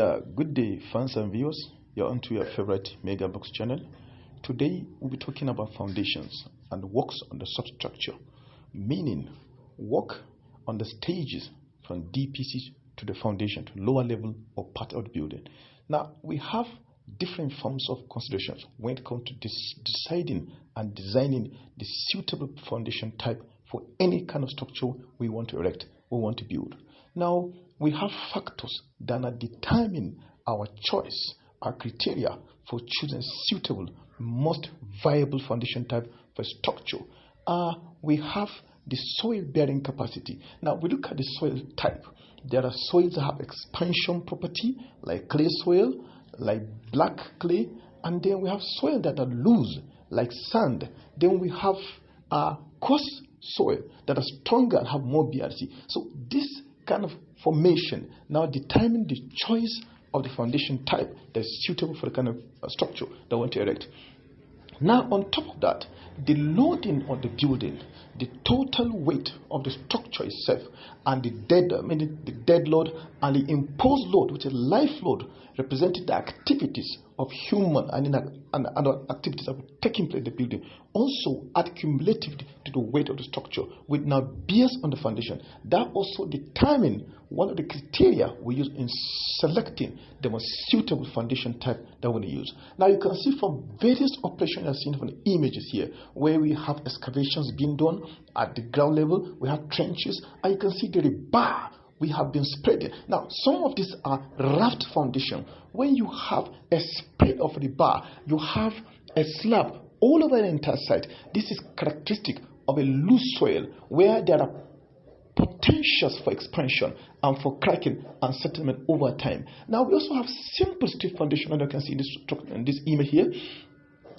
Yeah, good day, fans and viewers. You're onto your favorite Mega Box channel. Today, we'll be talking about foundations and works on the substructure, meaning work on the stages from DPC to the foundation, to lower level or part of the building. Now, we have different forms of considerations when it comes to deciding and designing the suitable foundation type for any kind of structure we want to erect or want to build. Now, we have factors that are determining our choice, our criteria for choosing suitable, most viable foundation type for structure. We have the soil bearing capacity. Now, we look at the soil type. There are soils that have expansion property, like clay soil, like black clay, and then we have soil that are loose, like sand. Then we have coarse soil that are stronger and have more BRC. So this kind of formation now determine the choice of the foundation type that is suitable for the kind of structure that we want to erect. Now, on top of that, the loading on the building, the total weight of the structure itself, and the dead load and the imposed load, which is life load, representing the activities of human and other activities that are taking place in the building, also add cumulatively to the weight of the structure, which now bears on the foundation. That also determines one of the criteria we use in selecting the most suitable foundation type that we want to use. Now, you can see from various operations I've seen from the images here, where we have excavations being done at the ground level, we have trenches, and you can see the rebar we have been spreading. Now, some of these are raft foundation. When you have a spread of rebar, you have a slab all over the entire site. This is characteristic of a loose soil where there are potentials for expansion and for cracking and settlement over time. Now, we also have simple strip foundation, as you can see in this image here.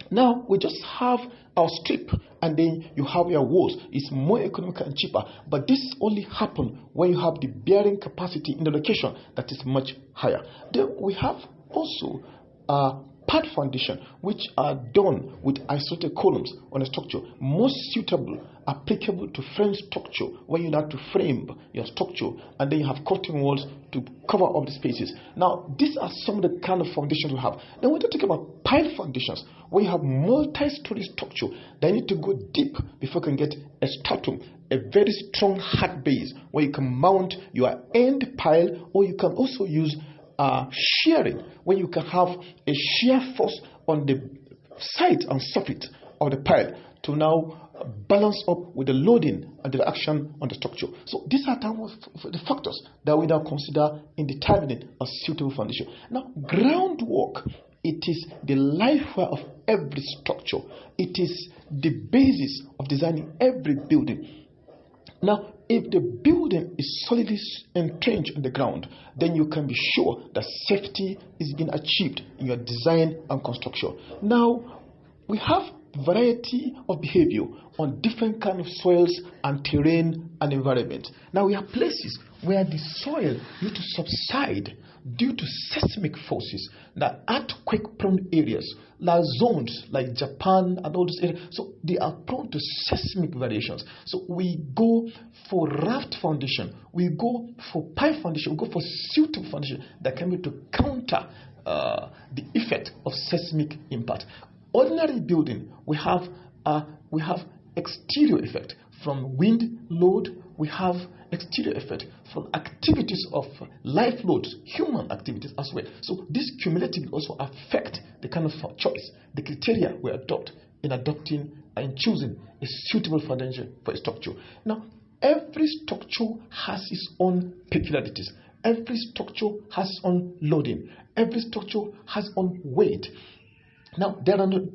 Now, we just have our strip and then you have your walls. It's more economical and cheaper, but this only happens when you have the bearing capacity in the location that is much higher. Then we have also pad foundation, which are done with isolated columns on a structure, most suitable, applicable to frame structure when you have to frame your structure, and then you have curtain walls to cover up the spaces. Now, these are some of the kind of foundations we have. Then we're talking about pile foundations, where you have multi-story structure that need to go deep before you can get a stratum, a very strong hard base where you can mount your end pile, or you can also use shearing, where you can have a shear force on the side and surface of the pile to now balance up with the loading and the action on the structure. So these are the factors that we now consider in determining a suitable foundation. Now, groundwork, it is the lifewire of every structure. It is the basis of designing every building. Now, if the building is solidly entrenched in the ground, then you can be sure that safety is being achieved in your design and construction. Now, we have variety of behavior on different kind of soils and terrain and environment. Now, we have places where the soil need to subside due to seismic forces, that earthquake-prone areas, like zones like Japan and all these areas. So they are prone to seismic variations. So we go for raft foundation, we go for pipe foundation, we go for suitable foundation that can be to counter the effect of seismic impact. Ordinary building, we have exterior effect from wind load. We have exterior effect from activities of life loads, human activities as well. So this cumulatively also affect the kind of choice, the criteria we adopt in adopting and choosing a suitable foundation for a structure. Now, every structure has its own peculiarities. Every structure has its own loading. Every structure has its own weight. Now, there are no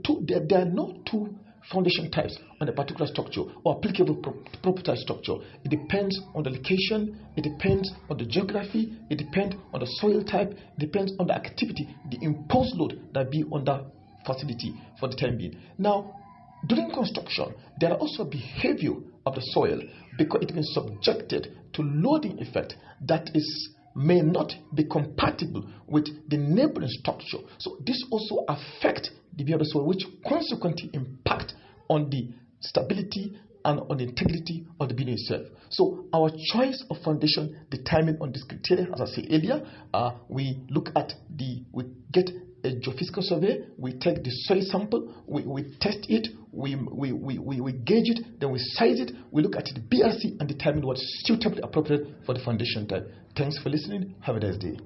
two foundation types on a particular structure or applicable property structure. It depends on the location, it depends on the geography, it depends on the soil type, it depends on the activity, the imposed load that be on that facility for the time being. Now, during construction, there are also behavior of the soil because it has been subjected to loading effect that may not be compatible with the neighboring structure. So this also affects the behavior of the soil, which consequently impact on the stability and on the integrity of the building itself. So our choice of foundation determined on this criteria, as I said earlier. We look at we get a geophysical survey, we take the soil sample, we test it, we gauge it, then we size it, we look at the BRC and determine what's suitably appropriate for the foundation type. Thanks for listening. Have a nice day.